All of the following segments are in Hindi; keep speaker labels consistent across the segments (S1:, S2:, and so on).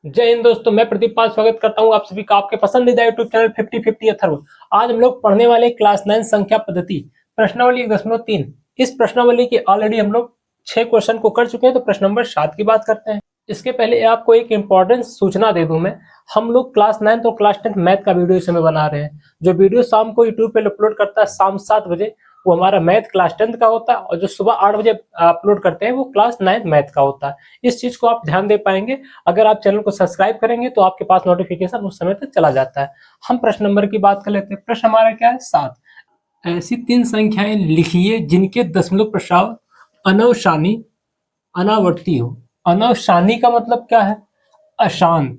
S1: जय हिंद दोस्तों, मैं प्रदीप पाल स्वागत करता हूं आप सभी का आपके पसंदीदा यूट्यूब चैनल 50-50 अथर्व। आज हम लोग पढ़ने वाले क्लास 9 संख्या पद्धति प्रश्नावली 1.3। इस प्रश्नावली के ऑलरेडी हम लोग 6 क्वेश्चन को कर चुके हैं, तो प्रश्न नंबर 7 की बात करते हैं। इसके पहले आपको एक इंपॉर्टेंट सूचना दे दूं मैं, हम लोग क्लास 9 और क्लास 10 मैथ का वीडियो इस समय बना रहे हैं। जो वीडियो शाम को यूट्यूब पे अपलोड करता है शाम 7 बजे, वो हमारा मैथ क्लास 10 का होता है, और जो सुबह 8 बजे अपलोड करते हैं वो क्लास 9 मैथ का होता है। इस चीज को आप ध्यान दे पाएंगे अगर आप चैनल को सब्सक्राइब करेंगे, तो आपके पास नोटिफिकेशन उस समय तक चला जाता है। हम प्रश्न नंबर की बात कर लेते हैं। प्रश्न हमारा क्या है? 7। ऐसी 3 संख्याएं लिखिए जिनके दशमलव प्रस्ताव अनवशानी अनावर्ती हो। अनवशानी का मतलब क्या है? अशांत।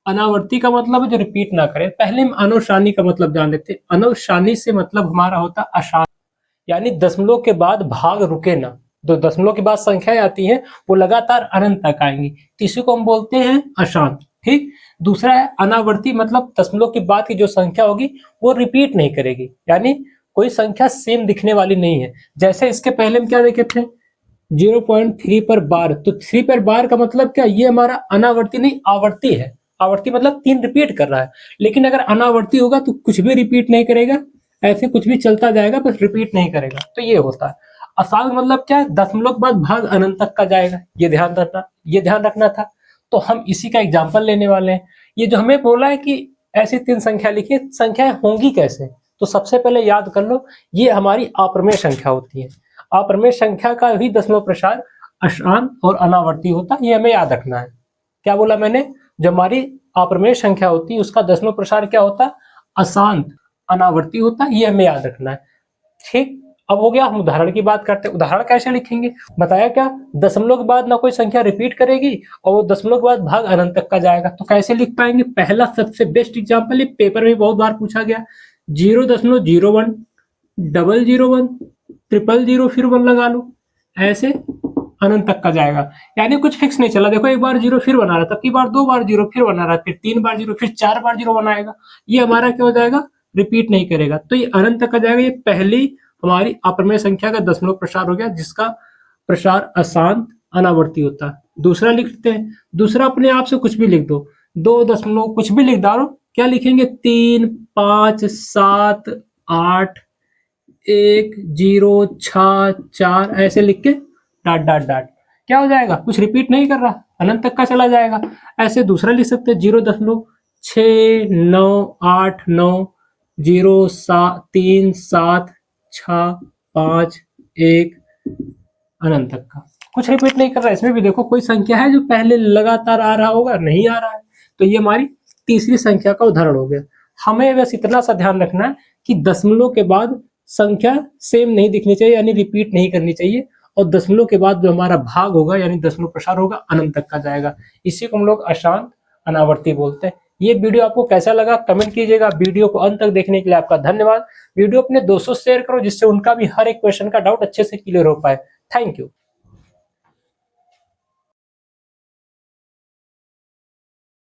S1: अनावर्ती का मतलब है जो रिपीट ना करे। पहले हम अनवशानी का मतलब जान लेते हैं। अनवशानी से मतलब हमारा होता है अशांत, यानी दशमलव के बाद भाग रुके ना। जो दशमलव के बाद संख्याएं आती हैं वो लगातार अनंत तक आएंगी, तो इसी को हम बोलते हैं अशांत। ठीक। दूसरा है अनावर्ती, मतलब दशमलव के बाद की जो संख्या होगी वो रिपीट नहीं करेगी, यानी कोई संख्या सेम दिखने वाली नहीं है। जैसे इसके पहले हम क्या देखे थे? 0.3 पर बार। तो 3 पर बार का मतलब क्या? ये हमारा अनावर्ती नहीं, आवर्ती है। आवर्ती मतलब 3 रिपीट कर रहा है, लेकिन अगर अनावर्ती होगा तो कुछ भी रिपीट नहीं करेगा, ऐसे कुछ भी चलता जाएगा, बस रिपीट नहीं करेगा। तो ये होता है। अशांत मतलब क्या है? दशमलव के बाद भाग अनंत तक का जाएगा। ये ध्यान रखना था। तो हम इसी का एग्जाम्पल लेने वाले हैं। ये जो हमें बोला है कि ऐसी 3 संख्या लिखिए, संख्याएं होंगी कैसे? तो सबसे पहले याद कर लो, ये हमारी अप्रमेय संख्या होती है। अप्रमेय संख्या का भी दशमलव प्रसार अशांत और अनावर्ती होता है, ये हमें याद रखना है। क्या बोला मैंने? जो हमारी अप्रमेय संख्या होती है उसका दशमलव प्रसार क्या होता है? अशांत अनावर्ती होता है, ये हमें याद रखना है। ठीक। अब हो गया, हम उदाहरण की बात करते हैं। उदाहरण कैसे लिखेंगे? बताया क्या? दशमलव के बाद ना कोई संख्या रिपीट करेगी और वो दशमलव के बाद भाग अनंत तक का जाएगा। तो कैसे लिख पाएंगे? पहला सबसे बेस्ट एग्जाम्पल, ये पेपर में बहुत बार पूछा गया। 0.01 001 000 फिर 1 लगा लो, ऐसे अनंत तक का जाएगा। यानी कुछ फिक्स नहीं चला। देखो, एक बार 0 फिर बना रहा, तब की बार 2 बार 0 फिर बना रहा, फिर 3 बार 0, फिर 4 बार 0 बनाएगा। ये हमारा क्या हो जाएगा? रिपीट नहीं करेगा, तो ये अनंत तक का जाएगा। ये पहली हमारी अप्रमेय संख्या का दशमलव प्रसार हो गया, जिसका प्रसार अशांत अनावर्ती होता है। दूसरा लिखते हैं। दूसरा अपने आप से कुछ भी लिख दो, 2 दशमलव कुछ भी लिख डालो। क्या लिखेंगे? 3, 5, 7, 8, 1, 0, 6, 4, ऐसे लिख के डॉट डॉट डॉट। क्या हो जाएगा? कुछ रिपीट नहीं कर रहा, अनंत तक का चला जाएगा। ऐसे दूसरा लिख सकते हैं, 0.69890 0.375 अनंत तक का। कुछ रिपीट नहीं कर रहा है। इसमें भी देखो, कोई संख्या है जो पहले लगातार आ रहा होगा, नहीं आ रहा है, तो ये हमारी तीसरी संख्या का उदाहरण हो गया। हमें बस इतना सा ध्यान रखना है कि दशमलव के बाद संख्या सेम नहीं दिखनी चाहिए, यानी रिपीट नहीं करनी चाहिए, और दशमलव के बाद जो हमारा भाग होगा यानी दशमलव प्रसार होगा, अनंत तक का जाएगा। इसी को हम लोग अशांत अनावर्ती बोलते हैं। ये वीडियो आपको कैसा लगा कमेंट कीजिएगा। वीडियो को अंत तक देखने के लिए आपका धन्यवाद। वीडियो अपने दोस्तों से शेयर करो, जिससे उनका भी हर एक क्वेश्चन का डाउट अच्छे से क्लियर हो पाए। Thank you.